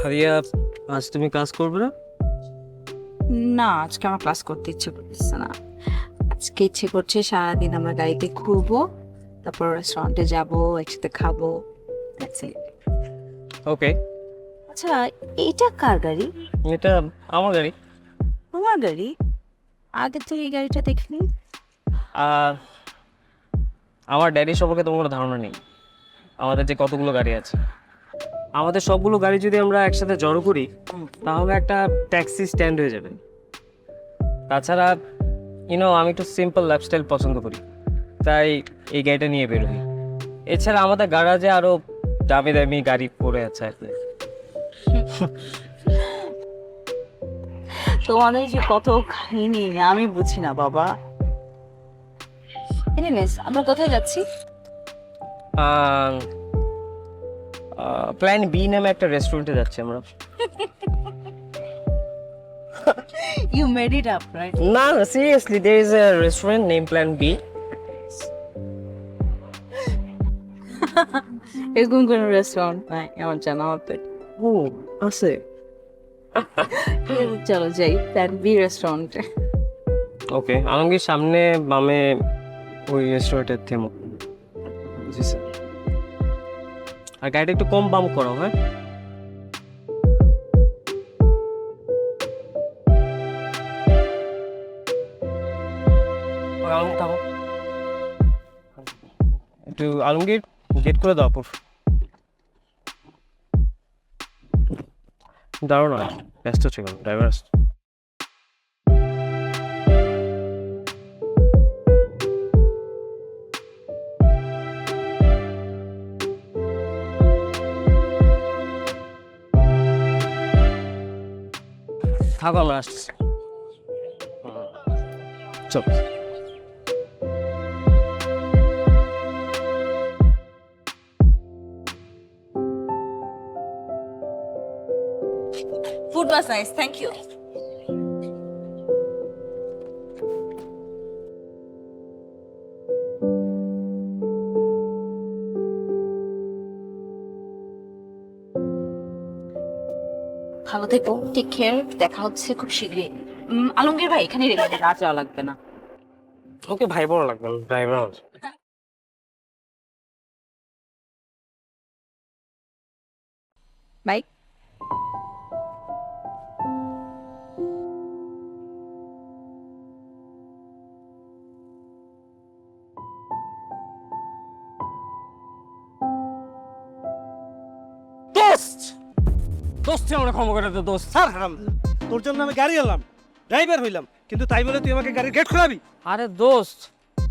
Area, আজ তুমি class করবে না? না, আজকে আমার ক্লাস করতে ইচ্ছে করতেছে না। আজকে ইচ্ছে করছে সারাদিন আমরা গাড়িতে ঘুরবো, তারপর রেস্টুরেন্টে যাবো, একসাথে খাবো। That's it. ওকে। আচ্ছা, এইটা কার গাড়ি? এটা আমার গাড়ি। তোমার গাড়ি? আগে তো এই গাড়িটা দেখিনি। আর আমার ড্যাডি সম্পর্কে তোমার কোনো ধারণা নেই। আমাদের যে কতগুলো গাড়ি আছে, আমাদের সবগুলো গাড়ি যদি আমরা একসাথে জড়ো করি তাহলে একটা ট্যাক্সি স্ট্যান্ড হয়ে যাবে। তাছাড়া আমি একটু সিম্পল লাইফস্টাইল পছন্দ করি, তাই এই গাড়িটা নিয়ে বেরোই। এছাড়া আমাদের গ্যারাজে আরো দামি দামি গাড়ি পড়ে আছে আর কি। তোমাদের যে কত কাহিনী আমি বুঝি না বাবা। এনিওয়েজ, আমরা কোথায় যাচ্ছি? প্ল্যান বি নামে একটা রেস্টুরেন্টে যাচ্ছি আমরা। You made it up, right? না না, seriously, there is a restaurant named Plan B. এরকম কোনো রেস্টুরেন্ট নাই আমার জানা মতে। ও আছে। চলো যাই প্ল্যান বি রেস্টুরেন্টে। ওকে, আলমগীর সামনে বামে ওই রেস্টুরেন্টের থেমো। জি স্যার। আর গাড়িটা একটু কম বাম করো, হ্যাঁ? আলমগীর থামো। একটু আলমগীর গেট করে দাও পুর। দাঁড়ো না, ব্যস্ত ছিল ড্রাইভার আসছে। থাকো, আমরা আসছি। চল। Food was nice, thank you. ভালো থেকো, টেক কেয়ার, দেখা হচ্ছে খুব শীঘ্রই। আলমগীর ভাই এখানে রেখে দিন, আর যাওয়া লাগবে না। ওকে ভাই, বড় লাগবে না, ড্রাইভার। বাই। দোস্ত, দোস্ত আমরা ক্ষমা করে দে দোস্ত। স্যার হারাম, তোর জন্য আমি গাড়ি এলাম, ড্রাইভার হইলাম, কিন্তু তাই বলে তুই আমাকে গাড়ির গেট খোলাবি? আরে দোস্ত,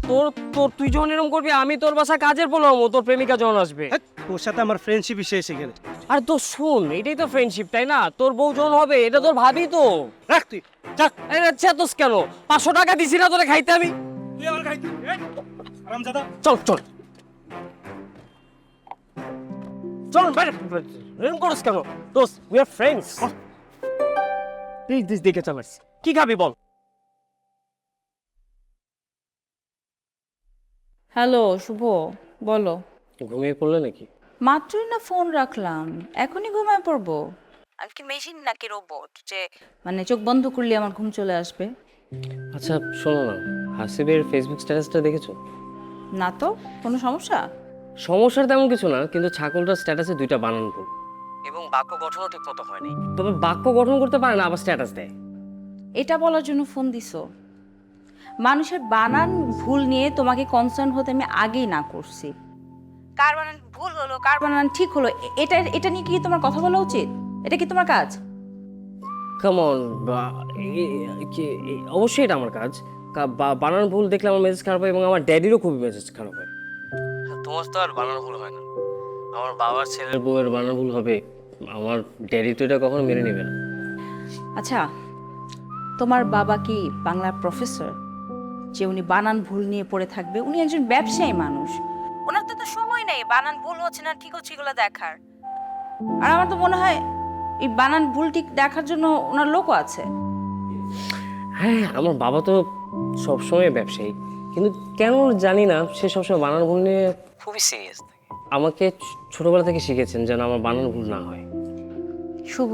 তোর তোর তুই যখন এরকম করবি, আমি তোর বাসায় কাজের বললাম, তোর প্রেমিকা যখন আসবে। হ্যাঁ, তোর সাথে আমার ফ্রেন্ডশিপ এসে এসে গেলে। আরে দোস্ত শোন, এটাই তো ফ্রেন্ডশিপ, তাই না? তোর বউ যখন হবে, এটা তোর ভাবি তো। রাখ তুই, যাক। আরে আচ্ছা দোস্ত, কেন 500 টাকা দিছি না তোরে খাইতে আমি? তুই আমার গাড়ি হারামজাদা। চল চল চল, এরকম করিস কেন দোস্ত? We are friends. Please this দেখে চালাস। কি খাবি বল? হ্যালো শুভ, বলো। ঘুমিয়ে পড়লে নাকি? মাত্রই না ফোন রাখলাম, এখনই ঘুমায় পড়বো? আমি কি মেশিন নাকি রোবট যে মানে চোখ বন্ধ করলে আমার ঘুম চলে আসবে? আচ্ছা শোনো না, হাসিবের ফেসবুক স্ট্যাটাসটা দেখেছো? না তো, কোনো সমস্যা? সমস্যার তেমন কিছু না, কিন্তু ছাগলটার স্ট্যাটাসে 2টা বানান ভুল এবং বাক্য গঠনও ঠিক মতো হয়নি। তবে বাক্য গঠন করতে পারে না, আবার স্ট্যাটাস দেয়। এটা বলার জন্য ফোন দিছো? মানুষের বানান ভুল নিয়ে তোমাকে কনসার্ন হতে আমি আগেই না করছি। কার বানান ভুল হলো, কার বানান ঠিক হলো, এটা এটা নিয়ে কি তোমার কথা বলা উচিত? এটা কি তোমার কাজ? কাম অন, অবশ্যই এটা আমার কাজ। বানান ভুল দেখলে আমার মেজাজ খারাপ হয় এবং আমার ড্যাডিরও খুবই মেজাজ খারাপ হয়। তোমার তো আর বানান ভুল হয় না, আমার বাবার ছেলের বউয়ের বানান ভুল হবে, আমার ড্যাডি তো এটা কখনো মেনে নেবে না। আচ্ছা, তোমার বাবা কি বাংলার প্রফেসর যে উনি বানান ভুল নিয়ে পড়ে থাকবে? উনি একজন ব্যবসায়ী মানুষ, ওনার তো সময় নেই বানান ভুল হচ্ছে না ঠিক হচ্ছে এগুলো দেখার। আর আমার তো মনে হয় এই বানান ভুল ঠিক দেখার জন্য ওনার লোকও আছে। হ্যাঁ, আমার বাবা তো সবসময় ব্যবসায়ী, কিন্তু কেন জানি না সে সবসময় বানান ভুল নিয়ে খুবই সিরিয়াস থাকে। আমাকে ছোটবেলা থেকে শিখেছেন যেন আমার বানান ভুল না হয়। শুভ,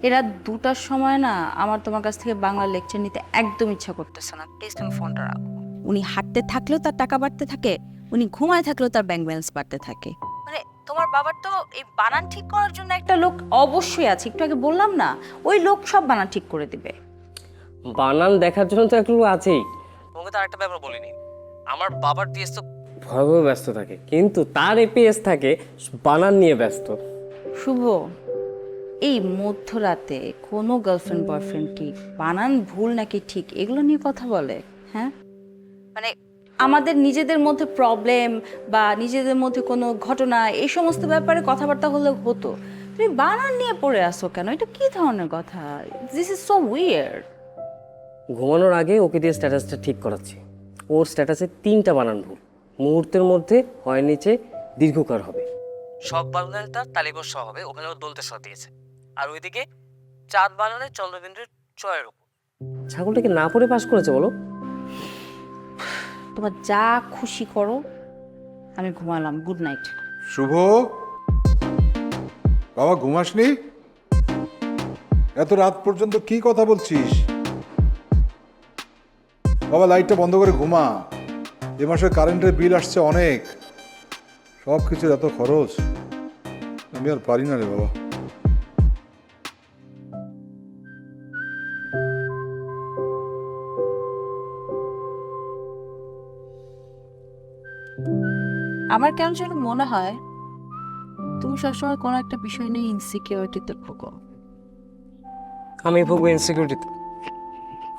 এরা 2টার সময় না আমার তোমার কাছ থেকে বাংলা লেকচার নিতে একদম ইচ্ছা করতেছে না। প্লিজ তুমি ফোনটা রাখো। উনি হাঁটতে থাকলেও তার টাকা বাড়তে থাকে, উনি ঘুমায় থাকলেও তার ব্যাংক ব্যালেন্স বাড়তে থাকে। মানে তোমার বাবার তো এই বানান ঠিক করার জন্য একটা লোক অবশ্যই আছে, একটু আগে বললাম না, ওই লোক সব বানান ঠিক করে দিবে। বানান দেখার জন্য তো একটু আছেই। তোমাকে তো আরেকটা ব্যাপার বলিনি, আমার বাবার পিএস তো ভয়াবহ ব্যস্ত থাকে, কিন্তু তার এপিএস থাকে বানান নিয়ে ব্যস্ত। শুভ, এই মধ্যরাতে কোনো গার্লফ্রেন্ড বয়ফ্রেন্ড কি বানান ভুল নাকি ঠিক এগুলো নিয়ে কথা বলে? হ্যাঁ, মানে আমাদের নিজেদের মধ্যে প্রবলেম বা নিজেদের মধ্যে কোনো ঘটনা এই সমস্ত ব্যাপারে কথাবার্তা হলে হতো, তুমি বানান নিয়ে পড়ে আসো কেন? এটা কি ধরনের কথা? This is so weird. ঘুমানোর আগে ওকে দিয়ে স্ট্যাটাসটা ঠিক করাচ্ছি। ওর স্ট্যাটাসে 3টা বানান ভুল, মুহূর্তের মধ্যে হয় নিচে দীর্ঘকার হবে, সব বানানের তার তালিবস্য হবে, ওখানে ও দলতে স দিয়েছে, আর ওইদিকে চাঁদ বানানে চন্দ্রবিন্দুর চয়ের উপর। ছাগলটাকে না পড়ে পাস করেছে বলো? তোমার যা খুশি করো, আমি ঘুমালাম, গুড নাইট। শুভ, বাবা ঘুমাসনি? এত রাত পর্যন্ত কি কথা বলছিস? বাবা লাইটটা বন্ধ করে ঘুমা। এ মাসে কারেন্টের বিল আসছে অনেক, সব কিছুর এত খরচ, আমি আর পারি না রে বাবা। আমার কেন যেন মনে হয় তুমি সবসময় কোনো একটা বিষয় নিয়ে ইনসিকিউরিটিতে ভোগো। আমি ভুগবো ইনসিকিউরিটিতে?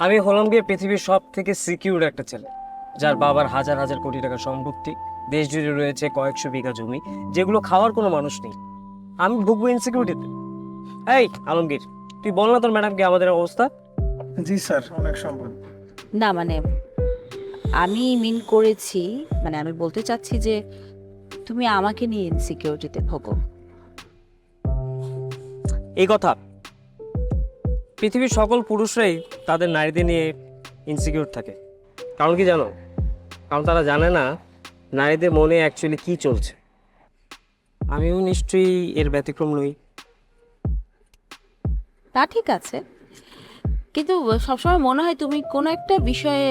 আমি হলাম গিয়ে পৃথিবীর সব থেকে সিকিউর একটা ছেলে, যার বাবার হাজার হাজার কোটি টাকার সম্পত্তি, দেশ জুড়ে রয়েছে কয়েকশো বিঘা জমি, যেগুলো খাওয়ার কোনো মানুষ নেই। আমি ভুগবো ইনসিকিউরিটিতে? এই আলমগীর, তুই বল না তোর ম্যাডামকে আমাদের অবস্থা। জি স্যার, অনেক সম্ভব। না মানে আমি মিন করেছি, মানে আমি বলতে চাচ্ছি যে তুমি আমাকে নিয়ে ইনসিকিউরিটিতে ভোগো। এই কথা পৃথিবীর সকল পুরুষরাই তাদের নারীদের নিয়ে ইনসিকিউর থাকে। কারণ কি জানো? কারণ তারা জানে না নারীদের মনে অ্যাকচুয়ালি কি চলছে। আমিও নিশ্চয়ই এর ব্যতিক্রম নই। তা ঠিক আছে, কিন্তু সবসময় মনে হয় তুমি কোনো একটা বিষয়ে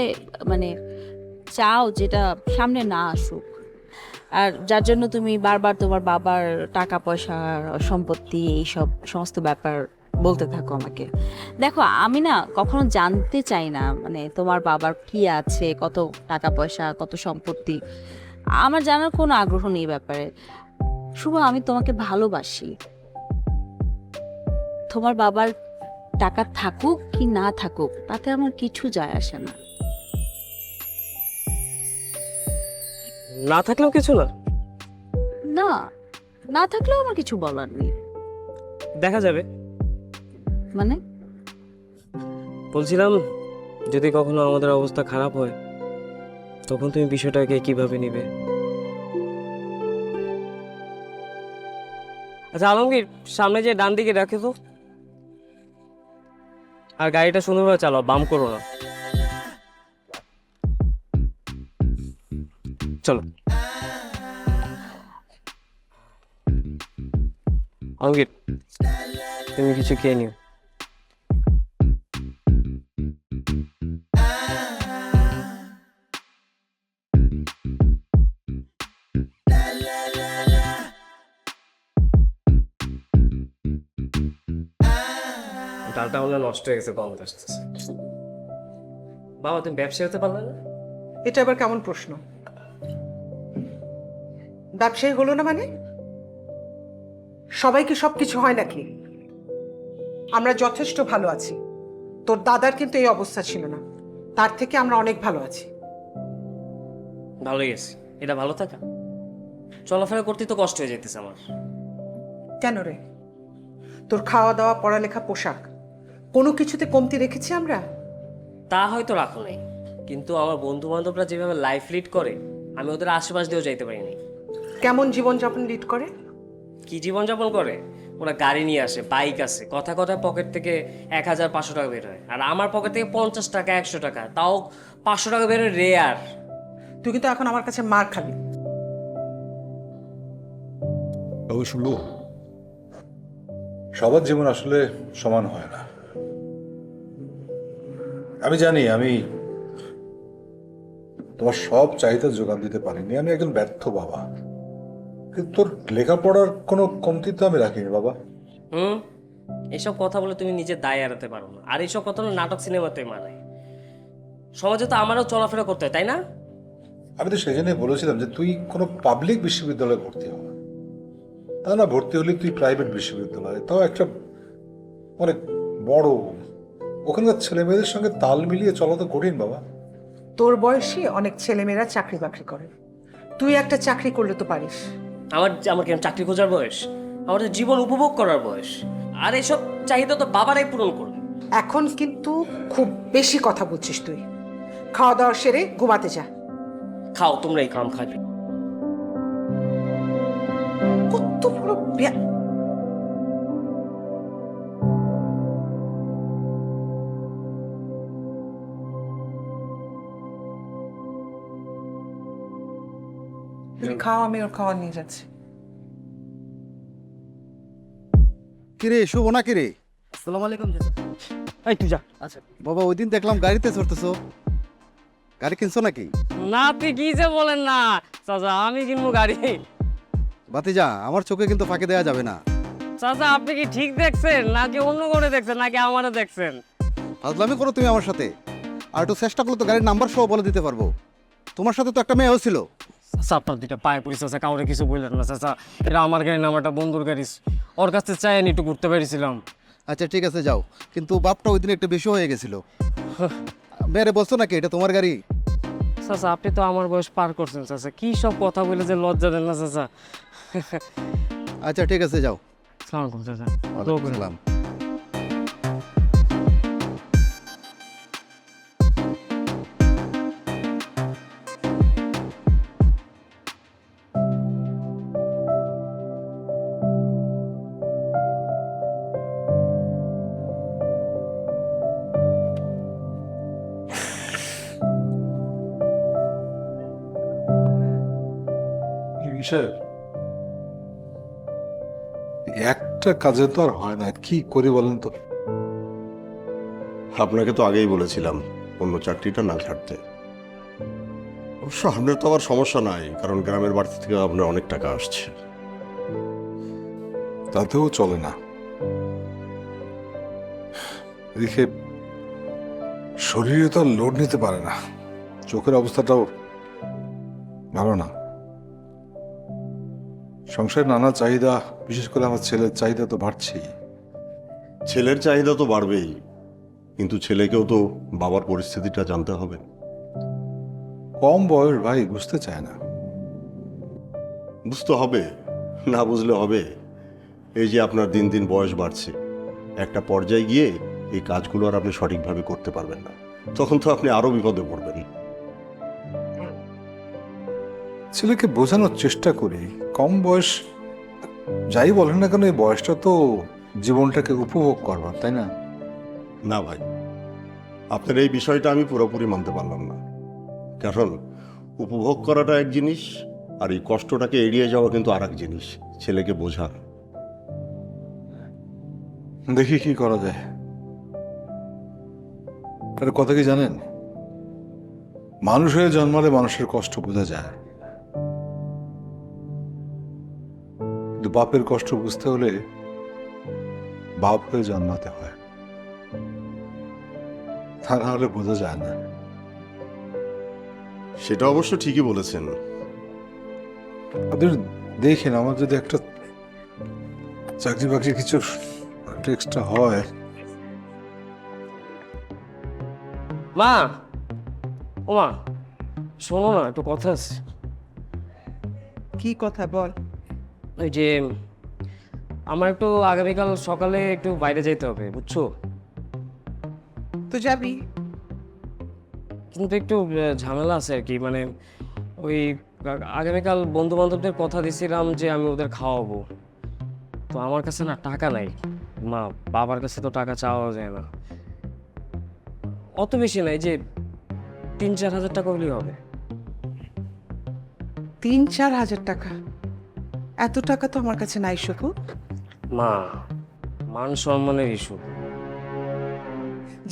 মানে চাও যেটা সামনে না আসুক, আর যার জন্য তুমি বারবার তোমার বাবার টাকা পয়সা সম্পত্তি এইসব সমস্ত ব্যাপার বলতে থাকো আমাকে। দেখো আমি না কখনো জানতে চাই না মানে তোমার বাবার কি আছে, কত টাকা পয়সা, কত সম্পত্তি, আমার জানার কোনো আগ্রহ নেই ব্যাপারে। শুভ, আমি তোমাকে ভালোবাসি। তোমার বাবার টাকা থাকুক কি না থাকুক তাতে আমার কিছু যায় আসে না। না থাকলেও কিছু না? না, না থাকলেও আমার কিছু বলার নেই। দেখা যাবে। মানে বলছিলাম, যদি কখনো আমাদের অবস্থা খারাপ হয় তখন তুমি বিষয়টাকে কিভাবে নিবে? আচ্ছা আলমগীর, সামনে যে ডান দিকে রাখে তো, আর গাড়িটা সুন্দরভাবে চালাও, বাম করো না। চলো আলমগীর, তুমি কিছু খেয়ে নিও। ডালটা মনে হয় নষ্ট হয়ে গেছে, গন্ধ আসতেছে। বাবা তুমি ব্যবসায়ী হতে পারলে না? এটা আবার কেমন প্রশ্ন? ব্যবসায়ী হলো না মানে? সবাইকে সবকিছু হয় নাকি? আমরা যথেষ্ট ভালো আছি। তোর দাদার কিন্তু এই অবস্থা ছিল না, তার থেকে আমরা অনেক ভালো আছি। ভালোই গেছি, এটা ভালো থাকা? চলাফেরা করতে তো কষ্ট হয়ে যেতেছে আমার। কেন রে? তোর খাওয়া দাওয়া, পড়ালেখা, পোশাক কোনো কিছুতে কমতি রেখেছি আমরা? তা হয়তো রাখো নাই, কিন্তু আমার বন্ধু বান্ধবরা যেভাবে লাইফ লিড করে আমি ওদের আশেপাশ দিয়েও যাইতে পারিনি। কেমন জীবনযাপন লিড করে? কি জীবনযাপন করে? ওরা গাড়ি নিয়ে আসে, বাইক আছে, কথা কথা পকেট থেকে 1,500 টাকা বের হয়, আর আমার পকেট থেকে 50 টাকা 100 টাকা, তাও 500 টাকা বের হয় রেয়ার। তুই কিন্তু এখন আমার কাছে মার খাবি। বাবু শুনবো, সবার জীবন আসলে সমান হয় না। আমি জানি আমি তোমার সব চাহিদা যোগান দিতে পারিনি, আমি একজন ব্যর্থ বাবা, কিন্তু তোর লেখাপড়ার কোনো কমতি তো আমি রাখিনি বাবা। এসব কথা বলে তুমি নিজের দায় এড়াতে পারো না, আর এইসব কথা না নাটক সিনেমাতে মানায়। সমাজে তো আমারও চলাফেরা করতে হয়, তাই না? আমি তো সেই জন্যই বলেছিলাম যে তুই কোনো পাবলিক বিশ্ববিদ্যালয়ে ভর্তি হ, তা না ভর্তি হলে তুই প্রাইভেট বিশ্ববিদ্যালয়ে, তাও একটা অনেক বড়, ওখানকার ছেলে মেয়েদের সঙ্গে তাল মিলিয়ে চলা তো কঠিন বাবা। তোর বয়সী অনেক ছেলেমেয়েরা চাকরি বাকরি করে, তুই একটা চাকরি করলে তো পারিস। আমার আমার কেন চাকরি খোঁজার বয়স? আমার তো জীবন উপভোগ করার বয়স, আর এসব চাহিদা তো বাবারাই পূরণ করবে। এখন কিন্তু খুব বেশি কথা বলছিস তুই। খাওয়া দাওয়া সেরে ঘুমাতে যা। খাও, তোমরা এই কাম খাবে। কত বড় তুমি খাও, আমি ওর খাওয়া নিয়ে যাচ্ছি। কিরে শুভ না কিরে? আসসালামু আলাইকুম চাচা। এই তুই যা। আচ্ছা বাবা ওই দিন দেখলাম গাড়িতে চড়তেছো, গাড়ি কিনছো নাকি? না, আপনি কি যে বলেন না চাচা, আমি কিনবো গাড়ি? বাতিজা, আমার চোখে কিন্তু ফাঁকে দেওয়া যাবে না। চাচা আপনি কি ঠিক দেখছেন নাকি অন্য করে দেখছেন নাকি আমারও দেখছেন? ফাজলামি করো তুমি আমার সাথে, আর একটু চেষ্টা করলে তো গাড়ির নাম্বার সহ বলে দিতে পারবো। তোমার সাথে তো একটা মেয়ে হয়েছিল। চাচা আপনার দুইটা পায়ে পড়ি চাচা, কাউরে কিছু বললেন না চাচা, এটা আমার গাড়ি না, আমার একটা বন্ধুর গাড়ি, ওর কাছে চাই আমি একটু ঘুরতে পেরেছিলাম। আচ্ছা ঠিক আছে যাও, কিন্তু বাপটা ওই দিন একটু বেশি হয়ে গেছিল। মেয়েরে বলছো নাকি এটা তোমার গাড়ি? চাচা আপনি তো আমার বয়স পার করছেন চাচা, কি সব কথা বলে যে লজ্জা দেন না চাচা। আচ্ছা ঠিক আছে যাও। সালাম আলাইকুম চাচা। ওয়ালাইকুম আসসালাম। কিসের একটা কাজে তো আর হয় না, কি করি বলেন তো? আপনাকে তো আগেই বলেছিলাম অন্য চাকরিটা না ছাড়তে। অবশ্য আপনার তো আবার সমস্যা নাই, কারণ গ্রামের বাড়ি থেকে আপনার অনেক টাকা আসছে। তাতেও চলে না, এদিকে শরীরে তো আর লোড নিতে পারে না, চোখের অবস্থাটাও ভালো না, সংসারের নানা চাহিদা, বিশেষ করে আমার ছেলের চাহিদা তো বাড়ছেই। ছেলের চাহিদা তো বাড়বেই, কিন্তু ছেলেকেও তো বাবার পরিস্থিতিটা জানতে হবে। কম বয়স ভাই, বুঝতে চায় না। বুঝতে হবে, না বুঝলে হবে? এই যে আপনার দিন দিন বয়স বাড়ছে, একটা পর্যায়ে গিয়ে এই কাজগুলো আর আপনি সঠিকভাবে করতে পারবেন না, তখন তো আপনি আরো বিপদে পড়বেন। ছেলেকে বোঝানোর চেষ্টা করি, কম বয়স যাই বলেন না কেন, এই বয়সটা তো জীবনটাকে উপভোগ করবার, তাই না? না ভাই, আপনার এই বিষয়টা আমি পুরোপুরি মানতে পারলাম না, কারণ উপভোগ করাটা এক জিনিস, আর এই কষ্টটাকে এড়িয়ে যাওয়া কিন্তু আর এক জিনিস। ছেলেকে বোঝান। দেখি কি করা যায়। একটা কথা কি জানেন, মানুষ হয়ে জন্মালে মানুষের কষ্ট বোঝা যায়, কিন্তু বাপের কষ্ট বুঝতে হলে বাপ হয়ে জন্মাতে হয়, তা না হলে বোঝা যায় না। সেটা অবশ্য ঠিকই বলেছেন। আপনি দেখেন, আমার যদি একটা চাকরি বাকরি কিছু এক্সট্রা হয়। মা, ও মা, শোনো না, একটু কথা আছে। কি কথা বল? ওই যে আমার একটু আগামীকাল সকালে একটু বাইরে যেতে হবে, বুঝছো? তো যাবি? কিন্তু একটু ঝামেলা আছে আর কি, মানে ওই আগামীকাল বন্ধু বান্ধবদের কথা দিছিলাম যে আমি ওদের খাওয়াবো, তো আমার কাছে না টাকা নাই মা, বাবার কাছে তো টাকা চাওয়া যায় না, অত বেশি নাই, যে 3-4 হাজার টাকা হলেই হবে। 3-4 হাজার টাকা? এত টাকা তো আমার কাছে নাই শুভ। মা, মান সম্মানের ইস্যু।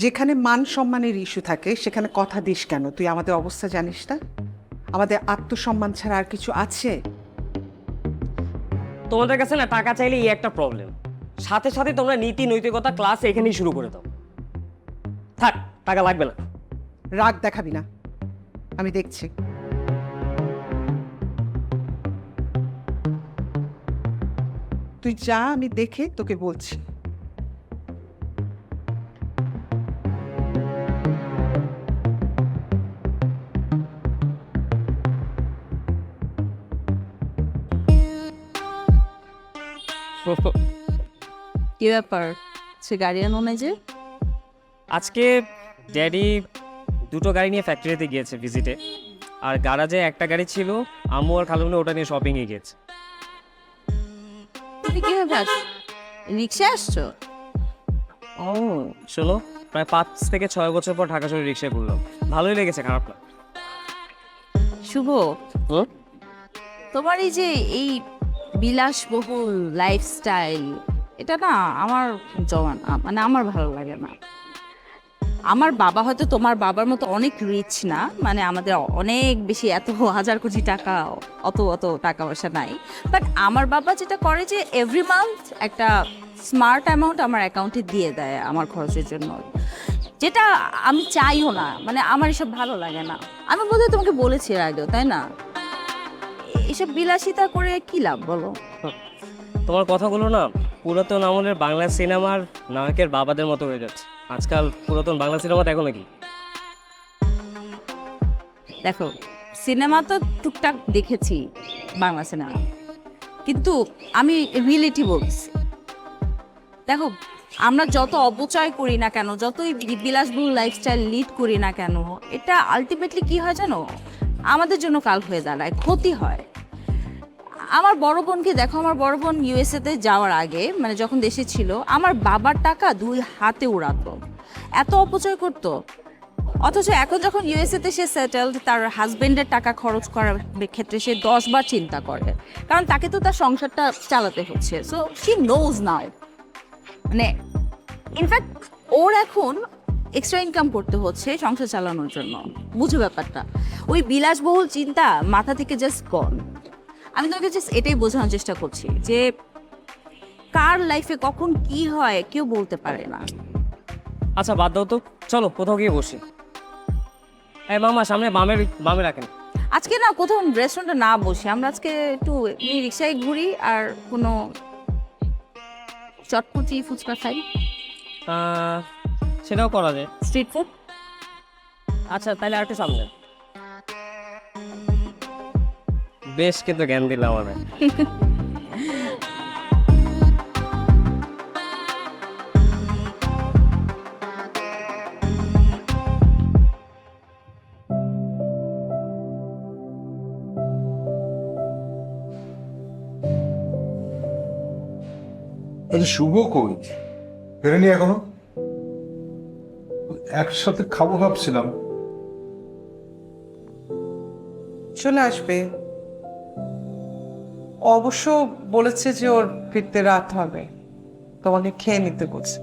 যেখানে মান সম্মানের ইস্যু থাকে সেখানে কথা দিস কেন? তুই আমাদের অবস্থা জানিস না? আমাদের আত্মসম্মান ছাড়া আর কিছু আছে? তোমাদের কাছে না টাকা চাইলে এই একটা প্রবলেম, সাথে সাথে তোমরা নীতি নৈতিকতা ক্লাস এখানেই শুরু করে দাও। থাক, টাকা লাগবে না। রাগ দেখাবি না, আমি দেখছি। তুই যা, আমি দেখে তোকে বলছি। কি ব্যাপার, সে গাড়ি আনো নাই যে? আজকে ড্যাডি দুটো গাড়ি নিয়ে ফ্যাক্টরিতে গিয়েছে ভিজিটে, আর গ্যারাজে একটা গাড়ি ছিল, আম্মু আর খালুনে ওটা নিয়ে শপিংয়ে গিয়েছে। তুমি কিভাবে আসছো? রিক্সা আসছো? ও শোনো, প্রায় 5 থেকে 6 বছর পর ঢাকা শহরে রিক্সায় ঘুরলাম, ভালোই লেগেছে, খারাপ না। শুভ, তোমার এই যে এই বিলাসবহুল লাইফস্টাইল, এটা না আমার জমা না, মানে আমার ভালো লাগে না। আমার বাবা হয়তো তোমার বাবার মতো অনেক রিচ না, মানে আমাদের অনেক বেশি এত হাজার কোটি টাকা, অত অত টাকা পয়সা নাই, বাট আমার বাবা যেটা করে যে এভরি মান্থ একটা স্মার্ট অ্যামাউন্ট আমার অ্যাকাউন্টে দিয়ে দেয় আমার খরচের জন্য, যেটা আমি চাইও না, মানে আমার এসব ভালো লাগে না। আমি বোধহয় তোমাকে বলেছি এর আগেও, তাই না? এসব বিলাসিতা করে কি লাভ বলো? তোমার কথাগুলো না পুরাতন আমলের বাংলা সিনেমার নায়কের বাবাদের মতো হয়ে যাচ্ছে। আজকাল পুরাতন বাংলা সিনেমা দেখো নাকি? দেখো, সিনেমা তো টুকটাক দেখেছি, বাংলা সিনেমা, কিন্তু আমি রিয়েলিটি বলছি। দেখো, আমরা যত অপচয় করি না কেন, যতই বিলাসবহুল লাইফস্টাইল লিড করি না কেন, এটা আলটিমেটলি কি হয় জানো? আমাদের জন্য কাল হয়ে দাঁড়ায়, ক্ষতি হয়। আমার বড় বোনকে দেখো, আমার বড় বোন ইউএসএতে যাওয়ার আগে, মানে যখন দেশে ছিল, আমার বাবার টাকা 2 হাতে উড়াতো, এত অপচয় করতো। অথচ এখন যখন ইউএসএতে সে সেটেলড, তার হাজবেন্ডের টাকা খরচ করার ক্ষেত্রে সে 10 বার চিন্তা করে, কারণ তাকে তো তার সংসারটা চালাতে হচ্ছে। সো শি নোজ নাও, মানে ইনফ্যাক্ট ওর এখন এক্সট্রা ইনকাম করতে হচ্ছে সংসার চালানোর জন্য। বুঝো ব্যাপারটা, ওই বিলাসবহুল চিন্তা মাথা থেকে জাস্ট গন। আমি তোমাকে জাস্ট এটাই বোঝানোর চেষ্টা করছি যে কার লাইফে কখন কি হয় কেউ বলতে পারে না। আচ্ছা বাদ দাও তো, চলো কোথাও গিয়ে বসি। এই মামা, সামনে বামে বামে রাখেন। আজকে না কোথাও রেস্টুরেন্টে না বসে আমরা আজকে একটু রিক্সায় ঘুরি আর কোনো চটপটি ফুচকা খাই, সেটাও করা যায়। Street food. আচ্ছা তাহলে আরেকটু সামনে। বেশ, কিন্তু জ্ঞান দিলাম আমি। আচ্ছা শুভ কই? ফেরেনি এখনো? একসাথে খাবো ভাবছিলাম। চলে আসবে, অবশ্য বলেছে যে ওর ফিরতে রাত হবে, তোমাকে খেয়ে নিতে বলছে।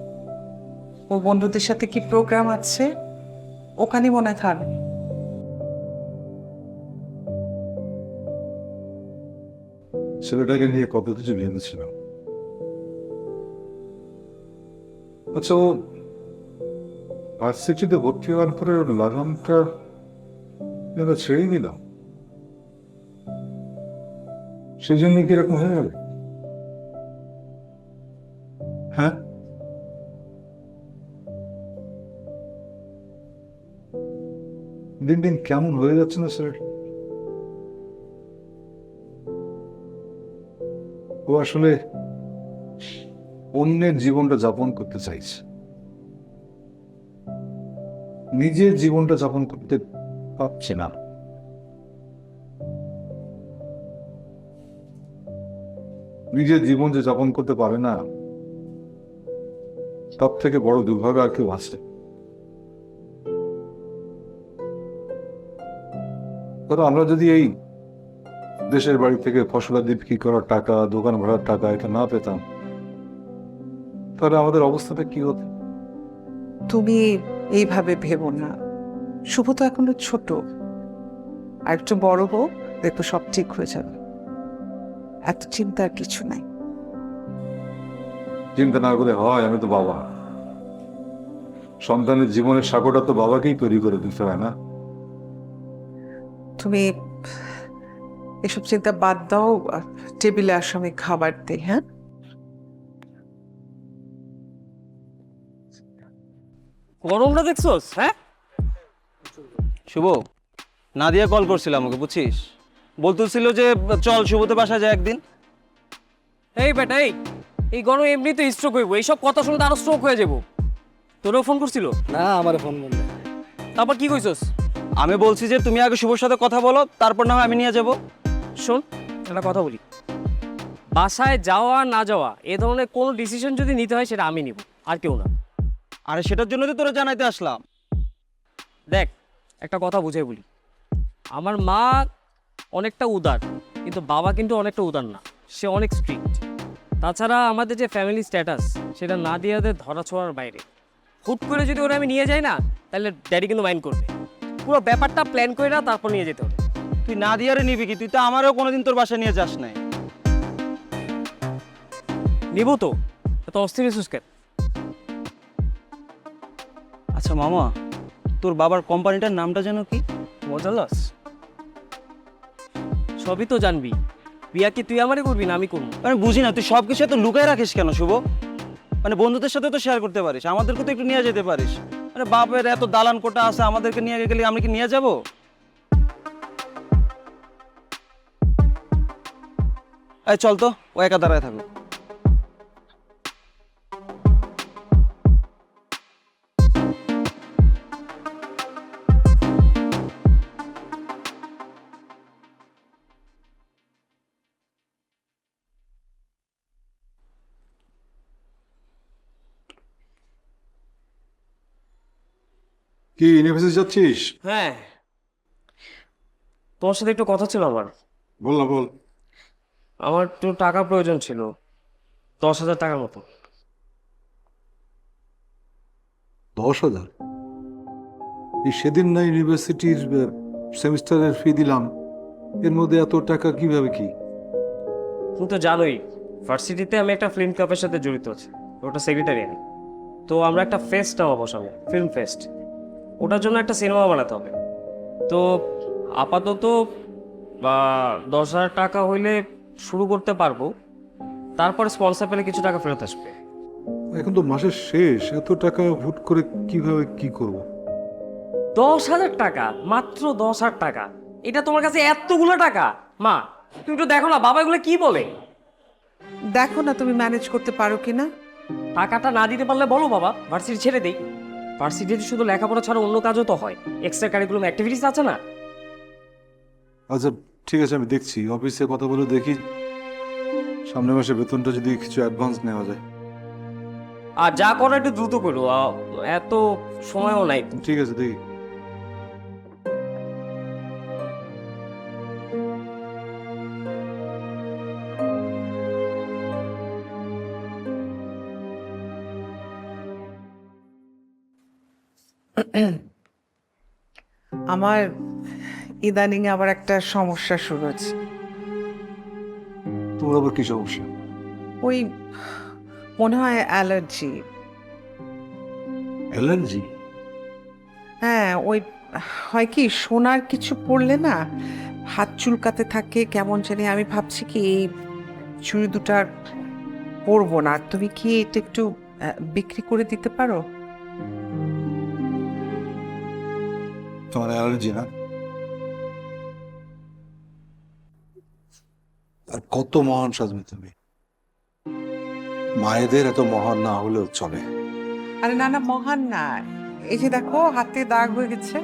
ওর বন্ধুদের সাথে কি প্রোগ্রাম আছে, ওখানে মনে হয় থাকবে। ছেলেটাকে নিয়ে কত কিছু ভেবেছিলাম। আচ্ছা, ও ভার্সিটিতে ভর্তি হওয়ার পরে ওর লাগামটা ছেড়েই দিলাম, সেই জন্য কি এরকম হয়ে গেল? হ্যাঁ, দিন দিন কেমন হয়ে যাচ্ছে না স্যার। ও আসলে অন্যের জীবনটা যাপন করতে চাইছে, নিজের জীবনটা যাপন করতে পারছে না। নিজের জীবন যে যাপন করতে পারে না, তার থেকে বড় দুর্ভাগ্য আর কেউ আছে? ধরো আমরা যদি এই দেশের বাড়ি থেকে ফসলাদি বিক্রি করার টাকা, দোকান ভাড়ার টাকা এটা না পেতাম, তাহলে আমাদের অবস্থাটা কি হতো? তুমি এইভাবে ভেবো না, শুভ তো এখনো ছোট, আর একটু বড় হোক, দেখো সব ঠিক হয়ে যাবে। এত চিন্তার কিছু নাই। চিন্তা না করে হয়? আমি তো বাবা, সন্তানের জীবনের সাগরটা তো বাবাকেই তৈরি করে দিতে হয় না? তুমি এসব চিন্তা বাদ দাও, টেবিলে আসো, আমি খাবার দিই। হ্যাঁ, গরমটা দেখছোস? হ্যাঁ, শুভ, নাদিয়া কল করছিল আমাকে, বুঝছিস? বলতেছিল যে চল শুভতে বাসা যায় একদিন। এই বেটা, এই গরম এমনিতে স্ট্রোক হইব, এইসব কথা শুনতে আরো স্ট্রোক হয়ে যাবো। তোরও ফোন করছিল? না, আমার ফোন বন্ধ। তারপর কি কইছস? আমি বলছি যে তুমি আগে শুভর সাথে কথা বলো, তারপর না হয় আমি নিয়ে যাব। শোন, একটা কথা বলি, বাসায় যাওয়া না যাওয়া এ ধরনের কোনো ডিসিশন যদি নিতে হয় সেটা আমি নিব, আর কেউ না। আরে সেটার জন্য তো তোরা জানাইতে আসলাম। দেখ, একটা কথা বুঝাই বলি, আমার মা অনেকটা উদার, কিন্তু বাবা কিন্তু অনেকটা উদার না, সে অনেক স্ট্রিক্ট। তাছাড়া আমাদের যে ফ্যামিলি স্ট্যাটাস সেটা না দিয়ে ওদের ধরা ছোঁয়ার বাইরে। হুট করে যদি ওরা আমি নিয়ে যাই না, তাহলে ড্যাডি কিন্তু মাইন্ড করবে। পুরো ব্যাপারটা প্ল্যান করে না, তারপর নিয়ে যেতে হবে। তুই নাদিয়ারে নিবি কি? তুই তো আমারও কোনোদিন তোর বাসায় নিয়ে যাস নাই। নিব তো, এত অস্থির হইছিস কেন? আচ্ছা মামা, তোর বাবার কোম্পানিটার নামটা যেন কি? মজা লস? সবই তো জানবি, বিয়া কি তুই আমারই করবি না আমি করবো? মানে বুঝি না, তুই সব কিছু এত লুকায় রাখিস কেন শুভ? মানে বন্ধুদের সাথে তো শেয়ার করতে পারিস, আমাদেরকে তো একটু নিয়ে যেতে পারিস। মানে বাপের এত দালান কোটা আছে, আমাদেরকে নিয়ে গেলে আমরা কি নিয়ে যাব? এই চল তো, ও একা দাঁড়ায় থাকো। কি ইউনিভার্সিটি যাচ্ছিস? হ্যাঁ, তোমার সাথে একটু কথা ছিল আমার। বল না, বল। আমার একটু টাকা প্রয়োজন ছিল, 10,000 টাকার মতো। 10,000? এই সেদিন না ইউনিভার্সিটির সেমিস্টারের ফি দিলাম, এর মধ্যে এত টাকা কিভাবে কি? তুমি তো জানোই, ভার্সিটিতে আমি একটা ফিল্ম ক্লাবের সাথে জড়িত আছি, ওটা সেক্রেটারি আমি। তো আমরা একটা ফেস্ট নামাবো সামনে, ফিল্ম ফেস্ট। ওটার জন্য একটা সিনেমা বানাতে হবে। তো আপাতত 10,000 টাকা হইলে শুরু করতে পারবো, তারপরে স্পন্সর পেলে কিছু টাকা ফেরত আসবে। এখন তো মাসের শেষ, এত টাকা হুট করে কিভাবে কি করব? 10,000 টাকা, মাত্র 10,000 টাকা, এটা তোমার কাছে এতগুলো টাকা? মা, তুমি একটু দেখো না বাবা এগুলো কি বলে। দেখো না তুমি ম্যানেজ করতে পারো কিনা। টাকাটা না দিতে পারলে বলো বাবা, ভার্সিটি ছেড়ে দেই। ভার্সিটিতে শুধু লেখাপড়া ছাড়া অন্য কাজও তো হয়, এক্সট্রা কারিকুলাম অ্যাক্টিভিটিস আছে না? আচ্ছা ঠিক আছে, আমি দেখছি, অফিসে কথা বলে দেখি সামনের মাসে বেতনটা যদি কিছু অ্যাডভান্স নেওয়া যায়। আর যা করো একটু দ্রুত করো, এত সময়ও নাই। ঠিক আছে, দেখি। আমার ইদানিং আবার একটা সমস্যা শুরু হচ্ছে। তোমার আবার কি সমস্যা? ওই মনে হয় অ্যালার্জি। অ্যালার্জি? হ্যাঁ, ওই হয় কি, সোনার কিছু পরলে না হাত চুলকাতে থাকে কেমন জানি। আমি ভাবছি কি এই চুড়ি দুটা পরবো না। তুমি কি এটা একটু বিক্রি করে দিতে পারো? তোমার অ্যালার্জি না? আর কত মহান সাজবে তুমি, মায়েদের এত মহান না হলেও চলে। আরে না না, মহান না। এই যে দেখো হাতে দাগ হয়ে গেছে।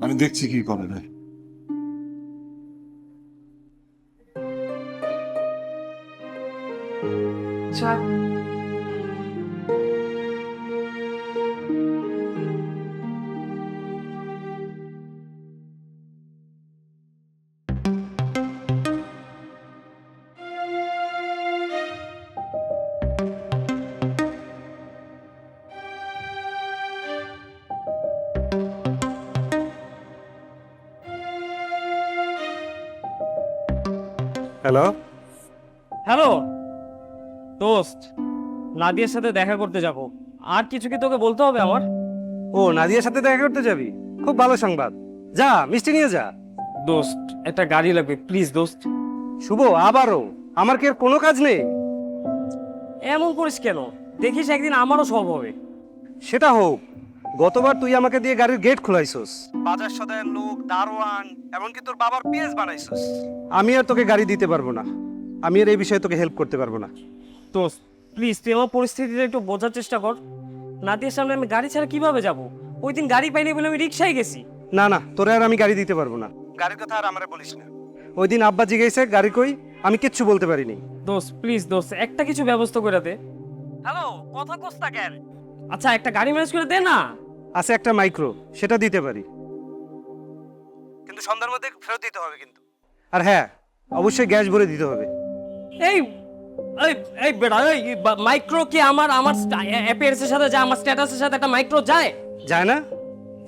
আমি দেখছি কি করে নাই। আচ্ছা হ্যালো। হ্যালো দোস্ত, নাদিয়ার সাথে দেখা করতে যাব। আর কিছু কি তোকে বলতে হবে আমার? ও, নাদিয়ার সাথে দেখা করতে যাবি? খুব ভালো সংবাদ, যা মিষ্টি নিয়ে যা। দোস্ত একটা গাড়ি লাগবে প্লিজ দোস্ত। শুভ, আবারও? আমার কি আর কোনো কাজ নেই? এমন করিস কেন? দেখিস একদিন আমারও সব হবে। সেটা হোক, গতবার তুই আমাকে দিয়ে গাড়ির গেট খোলাইছস, বাজার সদায়ের লোক, দারোয়ান, এমনকি তোর বাবার পিএস বানাইছস। আমি আর তোকে গাড়ি দিতে পারবো না, আমি আর এই বিষয়ে তোকে হেল্প করতে পারবো না। দোস্ত প্লিজ তুই আমার পরিস্থিতিটা একটু বোঝার চেষ্টা কর। নাদিয়ার সামনে আমি গাড়ি ছাড়া কিভাবে যাব? ওই দিন গাড়ি পাইনি বলে আমি রিক্সায় গেছি। না না, তোরে আর আমি গাড়ি দিতে পারবো না। গাড়ির কথা আর আমারে বলিস না। ওই দিন আব্বা জিজ্ঞেসে গাড়ি কই, আমি কিচ্ছু বলতে পারিনি। দোস্ত প্লিজ দোস্ত, একটা কিছু ব্যবস্থা করে দে। হ্যালো, কথা কস না কেন? আচ্ছা একটা গাড়ি ম্যানেজ করে দে না। আছে একটা মাইক্রো, সেটা দিতে পারি, কিন্তু সন্ধ্যার মধ্যে ফেরত দিতে হবে কিন্তু। আর হ্যাঁ, অবশ্যই গ্যাস ভরে দিতে হবে। এই এই এই বেটা, এই মাইক্রো কি আমার আমার অ্যাপিয়ারেন্সের সাথে যায়? আমার স্ট্যাটাসের সাথে একটা মাইক্রো যায়? যায় না?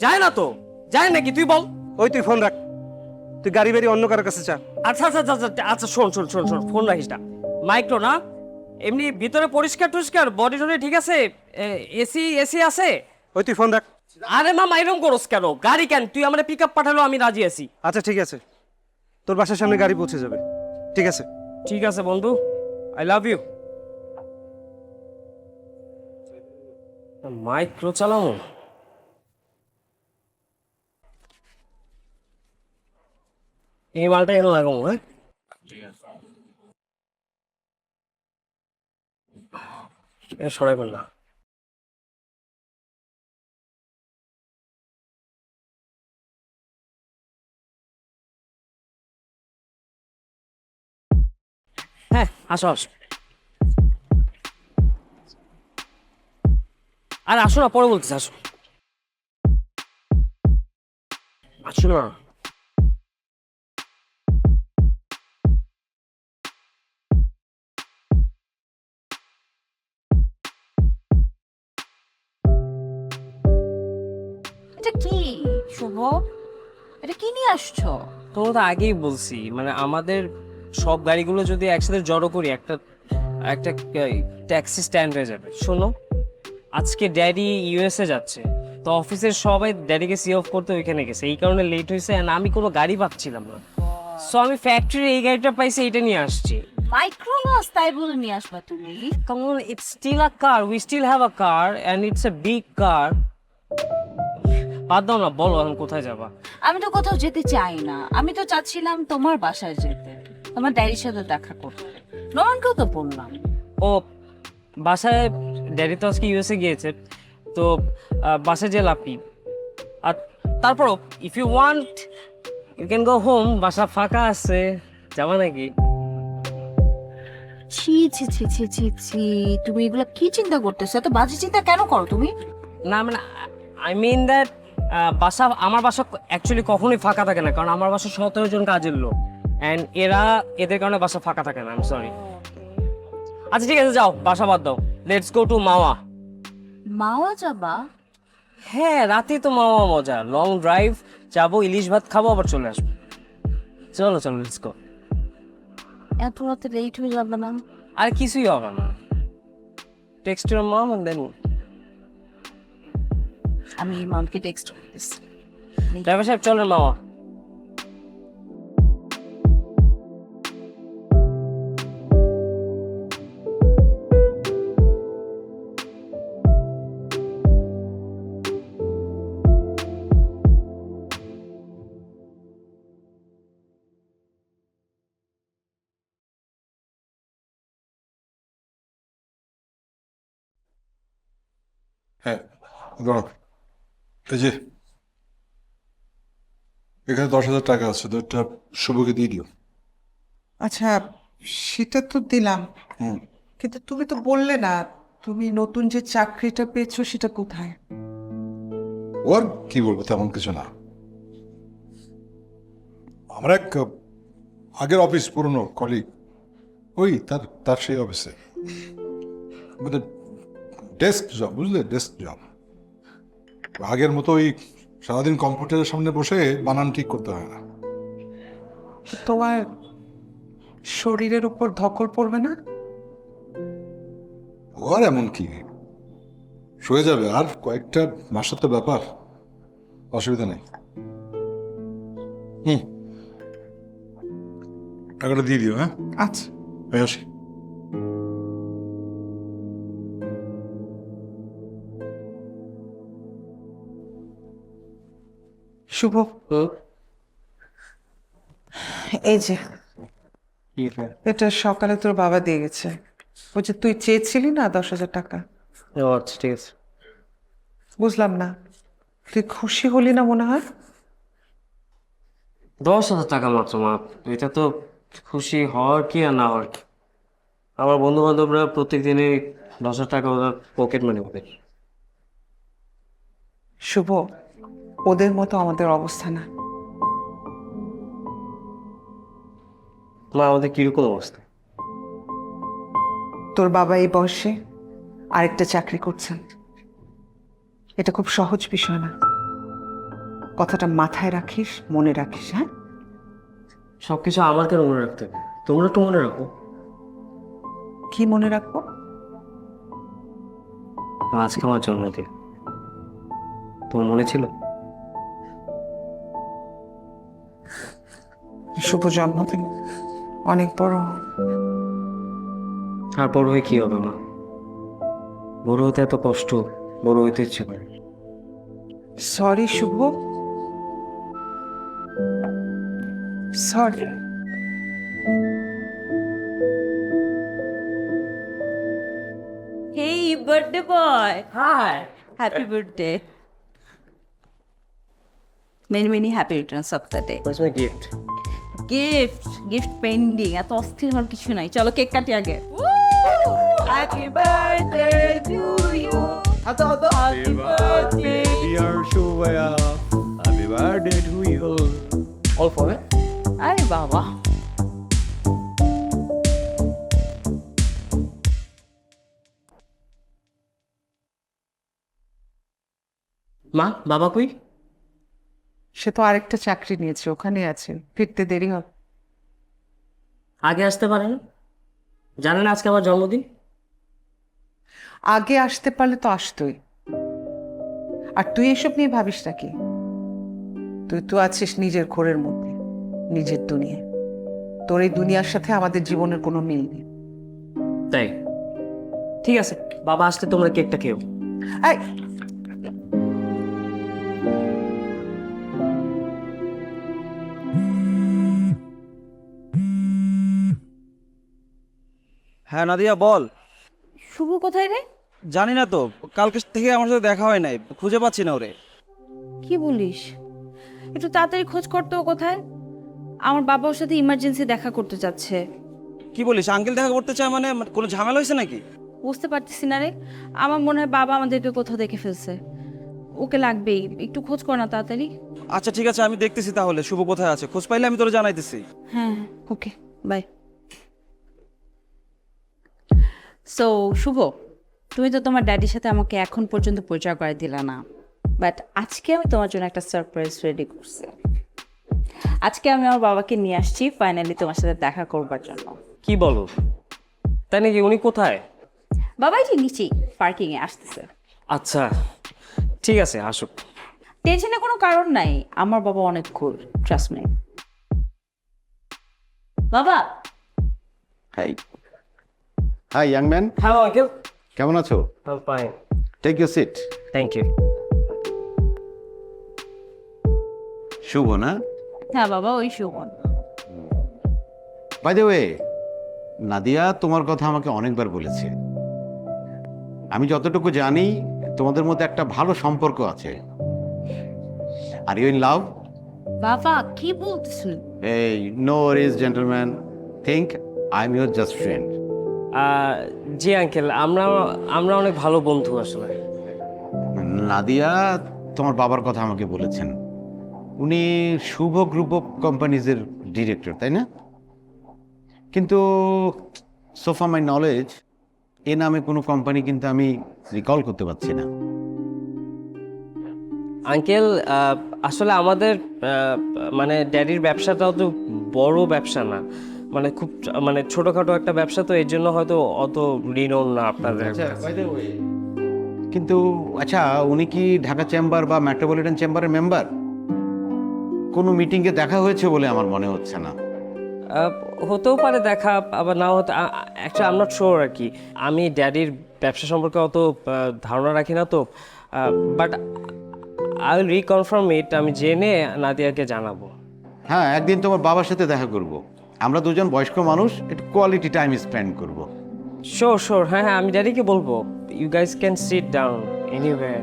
যায় না তো? যায় নাকি তুই বল? ওই তুই ফোন রাখ, তুই গাড়ি বাড়ি অন্য কারোর কাছে চা। আচ্ছা আচ্ছা আচ্ছা আচ্ছা, আচ্ছা শোন শোন শোন শোন, ফোন রাখিস না। মাইক্রো না, এমনি ভিতরে পরিষ্কার টরিষ্কার, বডি টডি ঠিক আছে? এসি এসি আছে? ওই তুই ফোন রাখ। আরে মামা এরকম করস কেন? গাড়ি কেন? তুই আমার পিক আপ পাঠালো, আমি রাজি আছি। আচ্ছা ঠিক আছে, তোর বাসার সামনে গাড়ি পৌঁছে যাবে। ঠিক আছে। ঠিক আছে বন্ধু, আই লাভ ইউ। মাইক্রো চালাও? এই মালটা কেন লাগাবো? হ্যাঁ সরাই না। হ্যাঁ আসো আসো। আর আসো না, পরে বলতেছি, আসো আসো না। এটা কি শুভ? এটা কি নিয়ে আসছো? তোমরা তো আগেই বলছি, মানে আমাদের সব গাড়িগুলো যদি একসাথে জড়ো করি একটা একটা ট্যাক্সি স্ট্যান্ড হয়ে যাবে। শোনো, আজকে ড্যাডি ইউএসএ যাচ্ছে, তো অফিসের সবাই ড্যাডিকে সি অফ করতে ওইখানে গেছে, এই কারণে লেট হয়েছে। আর আমি কোনো গাড়ি পাচ্ছিলাম না, সো আমি ফ্যাক্টরি এই গাড়িটা পাইছি, এইটা নিয়ে আসছি। মাইক্রোবাস তাই বলে নিয়ে আসবা তুমি? Come on, it's still a car. We still have a car and it's a big car. বাদ দাও না, বলো এখন কোথায় যাবা? আমি তো কোথাও যেতে চাই না, আমি তো চাচ্ছিলাম তোমার বাসায় যেতে, তোমার ড্যাডির সাথে দেখা করতে। নয়নকেও তো বললাম। ও বাসায়, ড্যাডি তো আজকে ইউএসএ গিয়েছে, তো বাসায় যে লাপি। আর তারপরও if you want you can go home, বাসা ফাঁকা আছে, যাবা নাকি? ছি ছি ছি ছি ছি ছি, তুমি এগুলো কি চিন্তা করতেছো? এত বাজে চিন্তা কেন করো তুমি? না মানে আই মিন দ্যাট বাসা, আমার বাসা অ্যাকচুয়ালি কখনোই ফাঁকা থাকে না, কারণ আমার বাসা 17 জন কাজের লোক, অ্যান্ড এদের কারণে বাসা ফাঁকা থাকে না। I am sorry. আচ্ছা ঠিক আছে, যাও, বাসা বাদ দাও, লেটস গো টু মাওয়া। মাওয়া যাবা? হ্যাঁ, রাতে তো মাওয়া মজা, লং ড্রাইভ যাবো, ইলিশ ভাত খাবো, আবার চলে আসবো। চলো চলো, লেটস গো। এত রাতে লেট হয়ে যাবে না? আর কিছুই হবে না, text your mom and then. আমি মামকে টেক্সট করতেছি। ড্রাইভার সাহেব চলেন মাওয়া। হ্যাঁ দাঁড়াও, এই যে এখানে 10,000 টাকা আছে, তো এটা শুভকে দিয়ে দিও। আচ্ছা সেটা তো দিলাম, হুম, কিন্তু তুমি তো বললে না তুমি নতুন যে চাকরিটা পেয়েছো সেটা কোথায়? ওর কি বলবো, তেমন কিছু না। আমার এক আগের অফিস, পুরনো কলিগ, ওই তার তার সেই অফিসে, মানে ডেস্ক জব, বুঝলে, ডেস্ক জব। আগের মতো ওই সারাদিন কম্পিউটারের সামনে বসে বানান ঠিক করতে হয় না। তোমার শরীরের উপর ধকল পড়বে না? আর এমন কি, শুয়ে যাবে, আর কয়েকটা মাসের তো ব্যাপার, অসুবিধা নেই। টাকাটা দিয়ে দিও। হ্যাঁ, আচ্ছা। আমি আসি। শুভ, এই যে এটা সকালে তোর বাবা দিয়ে গেছে। ওই যে তুই চেয়েছিলি না 10,000 টাকা, ও আচ্ছা, ঠিক আছে। বুঝলাম না, তুই খুশি হলি না মনে হয়? 10,000 টাকা মাত্র মা, এটা তো খুশি হওয়ার কি আর না হওয়ার কি। আমার বন্ধু বান্ধবরা প্রত্যেক দিনই 10,000 টাকা ওরা পকেট মানি ওদের। শুভ, ওদের মতো আমাদের অবস্থা না। মা, আমাদের কিরকম অবস্থা? তোর বাবা এই বয়সে আরেকটা চাকরি করছেন, এটা খুব সহজ বিষয় না। কথাটা মাথায় রাখিস, মনে রাখিস। হ্যাঁ, সবকিছু আমার কেন মনে রাখতে হবে? তোমরা একটু মনে রাখো। কি মনে রাখবো? আজকে আমার জন্মদিন, তোমার মনে ছিল? শুভ জন্মদিন, অনেক বড়। আর বড় হয়ে কি হবে মা? বড় হতে এত কষ্ট, বড় হইতে ইচ্ছে করে। Sorry Shubho, sorry. Hey birthday boy, hi, happy birthday. Many many happy returns of the day. Where's my gift? Gift pending, এত অস্থির হওয়ার কিছু নাই। চলো কেক কাটি আগে। Happy birthday to you. Happy birthday Dear Shubhaya, happy birthday to you. All for it? আরে বাবা, মা, বাবা কই? সে তো আরেকটা চাকরি নিয়েছে, ওখানে আছে, ফিরতে দেরি হবে। আগে আসতে পারে না? জানেন আজকে আমার জন্মদিন? আগে আসতে পারলে তো আসতোই। আর তুই এসব নিয়ে ভাবিস নাকি? তুই তো আছিস নিজের ঘোরের মধ্যে, নিজের দুনিয়ায়। তোর এই দুনিয়ার সাথে আমাদের জীবনের কোনো মিল নেই। তাই ঠিক আছে, বাবা আসলে তোমরা কেকটা খেও। এই, হ্যাঁ নাদিয়া, বল। শুভ কোথায় রে? জানি না তো, কালকে থেকে আমার সাথে দেখা হয় নাই, খুঁজে পাচ্ছি না ওরে। কি বলিস? একটু তাড়াতাড়ি খোঁজ করতে, ও কোথায়? আমার বাবা ওর সাথে ইমার্জেন্সি দেখা করতে চাচ্ছে। কি বলিস, আঙ্কেল দেখা করতে চায়? মানে কোনো ঝামেলা হয়েছে নাকি? বুঝতে পারতেছি না রে, আমার মনে হয় বাবা আমাদেরকে কোথাও দেখে ফেলছে। ওকে লাগবেই, একটু খোঁজ কর না তাড়াতাড়ি। আচ্ছা ঠিক আছে, আমি দেখতেছি তাহলে শুভ কোথায় আছে, খোঁজ পাইলে আমি তোরে জানাইতেছি। হ্যাঁ, ওকে, বাই। সো শুভ, তুমি তো তোমার ড্যাডির সাথে আমাকে এখন পর্যন্ত পরিচয় করে দিলা না, বাট আজকে আমি তোমার জন্য একটা সারপ্রাইজ রেডি করছি। আজকে আমি আমার বাবাকে নিয়ে আসছি ফাইনালি তোমার সাথে দেখা করবার জন্য। কি বলো? তাই নাকি? উনি কোথায়? বাবা এই যে নিচেই পার্কিং এ আসতেছে। আচ্ছা ঠিক আছে, আসুক। টেনশনের কোনো কারণ নাই, আমার বাবা অনেক কুল, ট্রাস্ট মি। বাবা, hi hi young man, hello uncle. কেমন আছো? Fine, take your seat. Thank you. Shubho না? হ্যাঁ বাবা, ওই Suman. By the way, Nadia তোমার কথা আমাকে অনেকবার বলেছে। আমি যতটুকু জানি তোমাদের মধ্যে একটা ভালো সম্পর্ক আছে। Are you in love? বাবা কি বলতেছেন? এই no worries gentleman, think I am your just friend. জি আঙ্কেল, আমরা আমরা অনেক ভালো বন্ধু আসলে। নাদিয়া তোমার বাবার কথা আমাকে বলেছেন। উনি শুভ গ্রুপ অফ কোম্পানিজের ডিরেক্টর, তাই না? কিন্তু সোফা মাই নলেজ এ নামে কোনো কোম্পানি কিন্তু আমি রিকল করতে পারছি না। আঙ্কেল, আসলে আমাদের মানে ড্যাডির ব্যবসাটাও তো বড় ব্যবসা না, মানে খুব মানে ছোটখাটো একটা ব্যবসা, তো এর জন্য হয়তো অত রিনোন না আপনাদের। কিন্তু আচ্ছা, উনি কি ঢাকা চেম্বার বা মেট্রোপলিটন চেম্বারের মেম্বার? কোনো মিটিংয়ে দেখা হয়েছে বলে আমার মনে হচ্ছে না। হতেও পারে দেখা, আবার নাও হতে, actually I am not sure আর কি। আমি ড্যাডির ব্যবসা সম্পর্কে অত ধারণা রাখি না তো, বাট আই উইল রিকনফার্ম ইট। আমি জেনে নাদিয়াকে জানাবো। হ্যাঁ, একদিন তোমার বাবার সাথে দেখা করব। আমরা দুজন বয়স্ক মানুষ, একটু কোয়ালিটি টাইম স্পেন্ড করব। শিওর শিওর, হ্যাঁ হ্যাঁ, আমি ড্যাডিকে বলবো। You guys can sit down anywhere.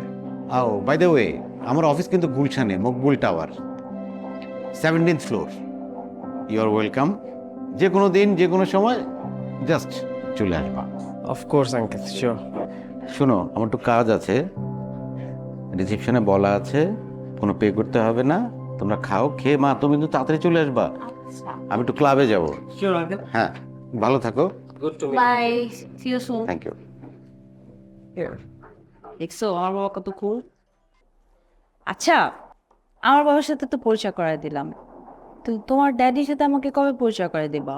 আও বাই দ্য ওয়ে, আমার অফিস কিন্তু গুলশানে, Maqbool tower, 17th floor. You are welcome. যে কোনো দিন, যে কোনো সময় জাস্ট চলে আসবা। Of course uncle, sure. শোনো, আমার একটু কাজ আছে, রিসেপশনে বলা আছে, কোনো পে করতে হবে না। তোমরা খাও, খেয়ে মা তুমি কিন্তু তাড়াতাড়ি চলে আসবা। আমি একটু ক্লাবে যাব। Sure uncle. হ্যাঁ, ভালো থাকো। Good to meet. Bye, see you soon. Thank you. দেখছো আমার বাবা কত কুল। আচ্ছা, আমার বাবার সাথে তো পরিচয় করায় দিলাম, তো তোমার ড্যাডির সাথে আমাকে কবে পরিচয় করে দিবা?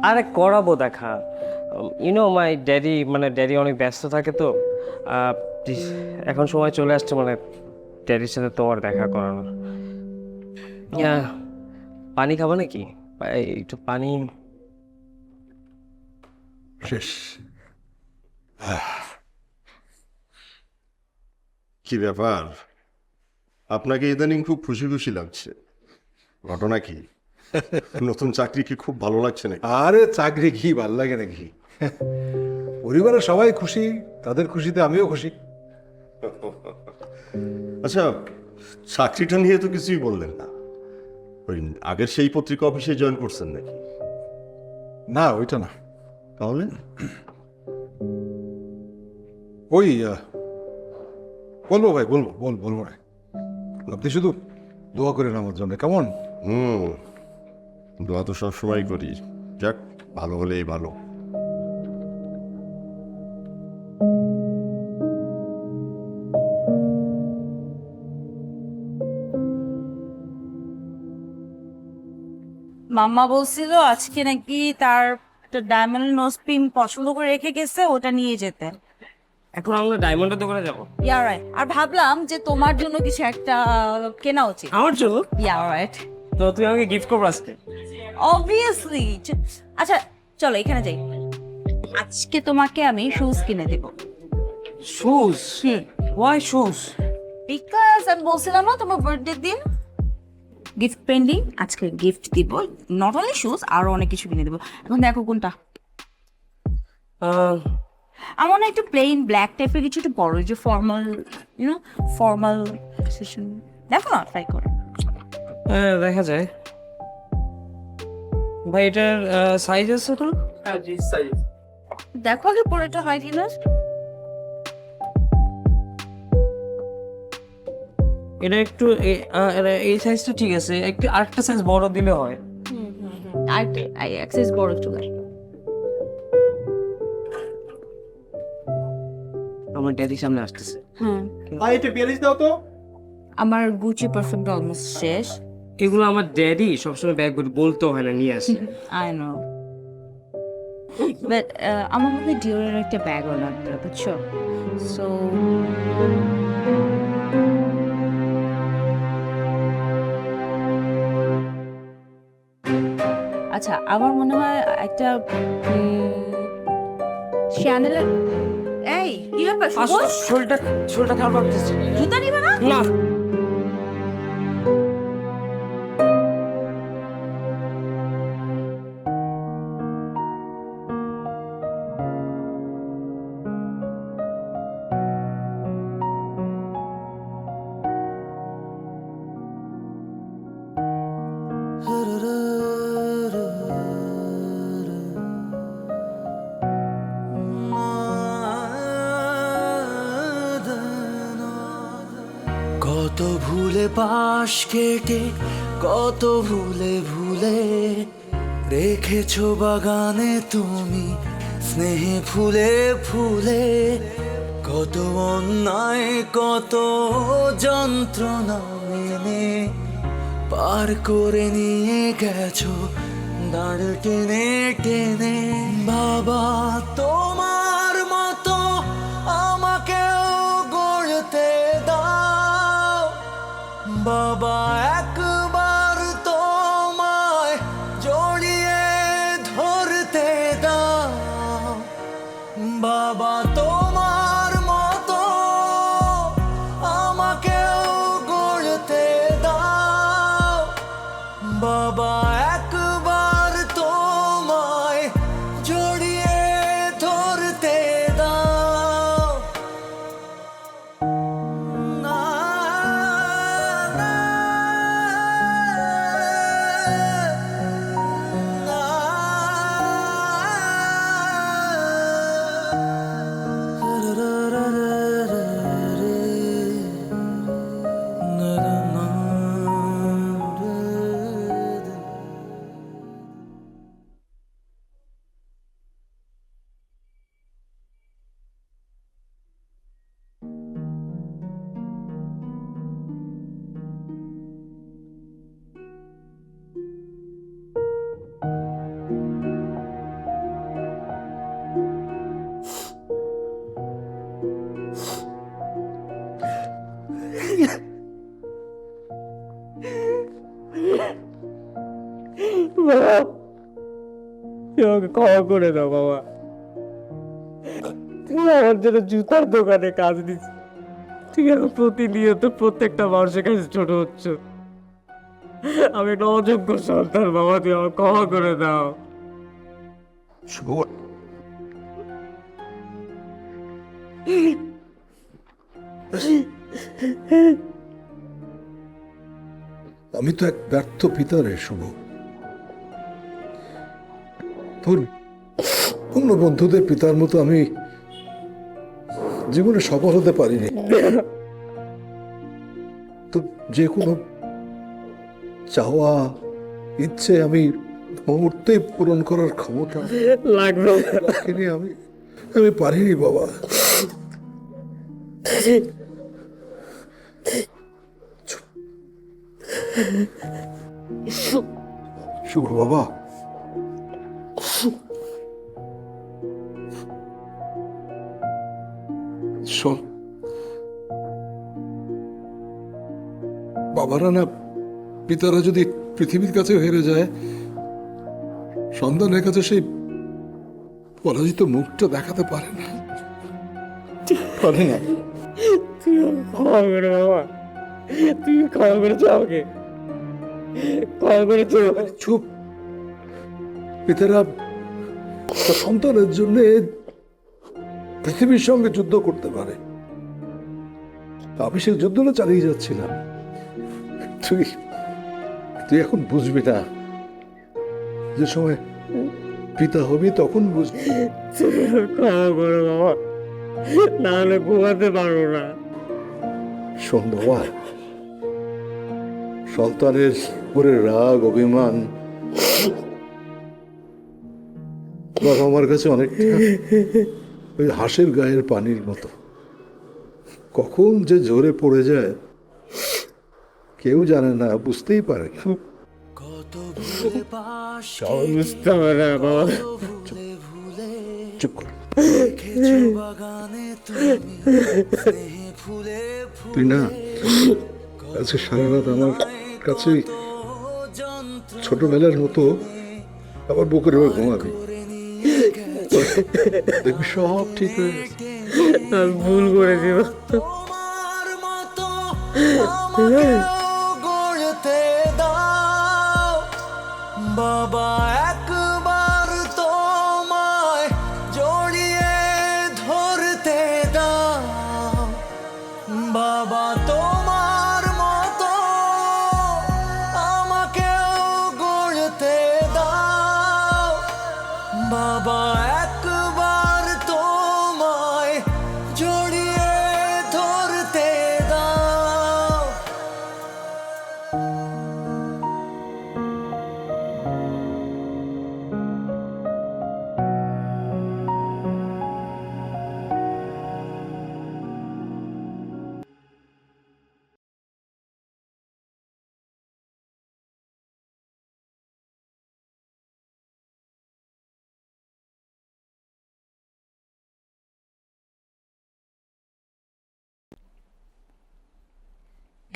আরে করাবো দেখা। ইউনো মাই ড্যাডি, মানে ড্যাডি অনেক ব্যস্ত থাকে তো, please, এখন সময় চলে আসছে মানে ড্যাডির সাথে তোমার দেখা করানোর। পানি খাবো নাকি? একটু পানি। শেষ। কি ব্যাপার, আপনাকে ইদানিং খুব খুশি খুশি লাগছে, ঘটনা কি? নতুন চাকরি কি খুব ভালো লাগছে নাকি? আরে চাকরি কি ভাল লাগে নাকি? পরিবারের সবাই খুশি, তাদের খুশিতে আমিও খুশি। আচ্ছা, চাকরিটা নিয়ে তো কিছুই বললেন না। ওই আগের সেই পত্রিকা অফিসে জয়েন করছেন নাকি? না, ওইটা না। তাহলে ওই বলবো ভাই, বলবো না। আপনি শুধু দোয়া করেন আমার জন্য, কেমন? দোয়া তো সবসময় করি, যাক ভালো হলেই ভালো। মাম্মা বলছিল আজকে নাকি তার একটা ডায়মন্ড নোজ পিন পছন্দ করে রেখে গেছে, ওটা নিয়ে যেতে। এখন আমরা ডায়মন্ডের দোকানে যাবো? Yeah right. আর ভাবলাম যে তোমার জন্য কিছু একটা কেনা উচিত। আমার জন্য? ইয়া রাইট, তো তুমি আমাকে গিফট করবো আজকে? অবভিয়াসলি। আচ্ছা চলো এখানে যাই, আজকে তোমাকে আমি শুজ কিনে দেব। শুজ? Why shoes? বিকজ আমি বলছিলাম না তোমার বার্থডে দিন গিফট পেন্ডিং, আজকে গিফট দিব। নট অনলি শুজ, আরো অনেক কিছু কিনে দেবো। এখন দেখো কোনটা আমার না একটু প্লেন ব্ল্যাক টাইপের কিছু, একটু বড়, যে ফর্মাল, ইউনো ফর্মাল সেশন। দেখো না, ট্রাই করো। হ্যাঁ, দেখা যায়। ভাই এটার সাইজ আছে তো? দেখো আগে পরেটা হয় কিনা। এটা একটু এই সাইজটা ঠিক আছে, একটু আরেকটা সাইজ বড় দিলে হয়। আর অ্যাক্সেস বড় একটু লাগে। আমার ড্যাডি সামনে আসতেছে। হ্যাঁ, ভাই একটু বিয়ারিশ দাও তো। আমার গুচি পারফেক্ট অলমোস্ট শেষ। এগুলো আমার ড্যাডি সবসময় ব্যাগ বলতেও হয় না, নিয়ে আসে। আই নো, বাট আমার মধ্যে ডিওরের একটা ব্যাগও লাগবে, বুঝছো? সো আচ্ছা, আমার মনে হয় একটা শ্যানেলের। এই কি ব্যাপার, শোলটা খারাপ লাগতেছে। জুতা নিবে না? না, কত ভুলে পাশ কেটে কত ভুলে ভুলে রেখেছো বাগানে তুমি স্নেহে ফুলে ফুলে কত অন্যায় কত যন্ত্রণা মেনে পার করে নিয়ে গেছো দাঁড় টেনে টেনে বাবা তোমার মতো আমাকেও গড়তে দাও বাবা একবার তোমায় জড়িয়ে ধরতে দাও বাবা তোমার মতো আমাকেও গড়তে দাও বাবা একবার তোমায় জড়িয়ে ধরতে দাও না না বাবা, তুমি আমাকে ক্ষমা করে দাও বাবা। তুমি আমার জন্য জুতার দোকানে কাজ দিচ্ছ, তুমি এখন প্রতিনিয়ত প্রত্যেকটা মানুষের কাছে ছোট হচ্ছ। আমি একটা অযোগ্য সন্তান বাবা, তুমি আমার ক্ষমা করে দাও। আমি তো এক ব্যর্থ পিতা রে শুভ। তোর অন্য বন্ধুদের পিতার মতো আমি জীবনে সফল হতে পারিনি। তো যে কোনো চাওয়া ইচ্ছে আমি মুহূর্তে পূরণ করার ক্ষমতা লাগবে রাখিনি আমি। আমি পারিনি বাবা। শুভ বাবা, শোন, বাবারা না, পিতারা যদি পৃথিবীর কাছে হেরে যায়, সন্তানের কাছে সেই পরাজিত মুখটা দেখাতে পারে না। পারে না। তুই আমাকে ক্ষমা করে বাবা, তুমি ক্ষমা করেছো আমাকে, ক্ষমা করেছো। চুপ। পিতারা তার সন্তানের জন্য পৃথিবীর সঙ্গে যুদ্ধ করতে পারে। আমি সেই যুদ্ধটা চালিয়ে যাচ্ছিলাম। তুই তুই এখন বুঝবি না, যে সময় পিতা হবি তখন বুঝবি। ক্ষমা করো বাবা, না হলে ঘুমাতে পারবো না। শোন বাবা, সন্তানের উপরে রাগ অভিমান বাবা আমার কাছে অনেকটা ওই হাঁসের গায়ের পানির মতো, কখন যে ঝরে পড়ে যায় কেউ জানে না, বুঝতেই পারে না। কত ভুলে পাশ বুঝতে পারে না বাবা। চুপ কর। রেখেছো বাগানে তুমি স্নেহে ফুলে তুই না আজকে সারা রাত আমার কাছে ছোটবেলার মতো আবার বুকের উপর ঘুমাবি, দেখবি সব ঠিক হয়ে গেছে। আমি ভুল করেছি বাবা। তোমার মতো আমাকেও গড়তে দাও বাবা একবার তোমায় জড়িয়ে ধরতে দাও বাবা তোমার মতো আমাকেও গড়তে দাও বাবা একবার তোমায় জড়িয়ে ধরতে দাও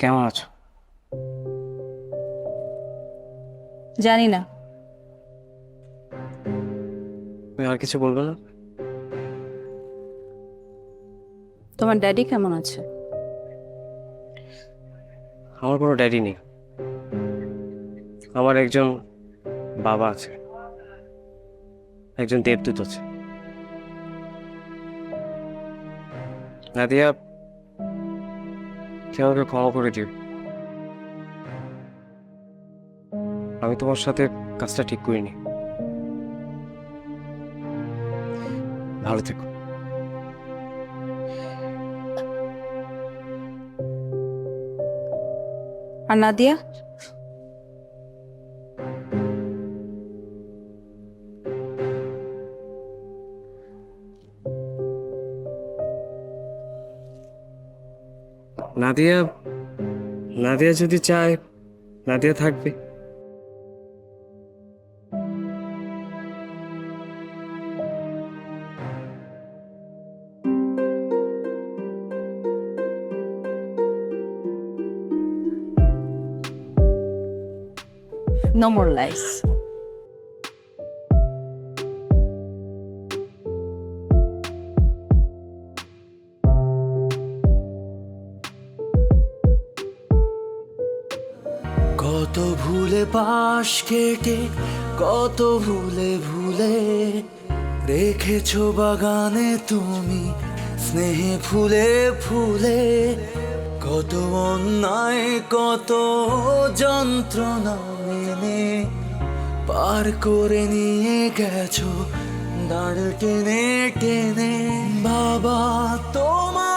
কেমন আছো? জানি না। তুমি আর কিছু বলবে না? তোমার ড্যাডি কেমন আছে? আমার কোনো ড্যাডি নেই, আমার একজন বাবা আছে, একজন দেবদূত আছে। নাদিয়া, কেউ আমাকে ক্ষমা করে দিও। আমি তোমার সাথে কাজটা ঠিক করিনি। ভালো থেকো। আর নাদিয়া? নাদিয়া, নাদিয়া যদি চায় নাদিয়া থাকবে। No more lies. কত ভুলে পাশ কেটে, কত ভুলে ভুলে রেখেছো বাগানে তুমি স্নেহে ফুলে ফুলে। কত অন্যায়, কত যন্ত্রণা মেনে পার করে নিয়ে গেছো দাঁড় টেনে টেনে। বাবা তোমার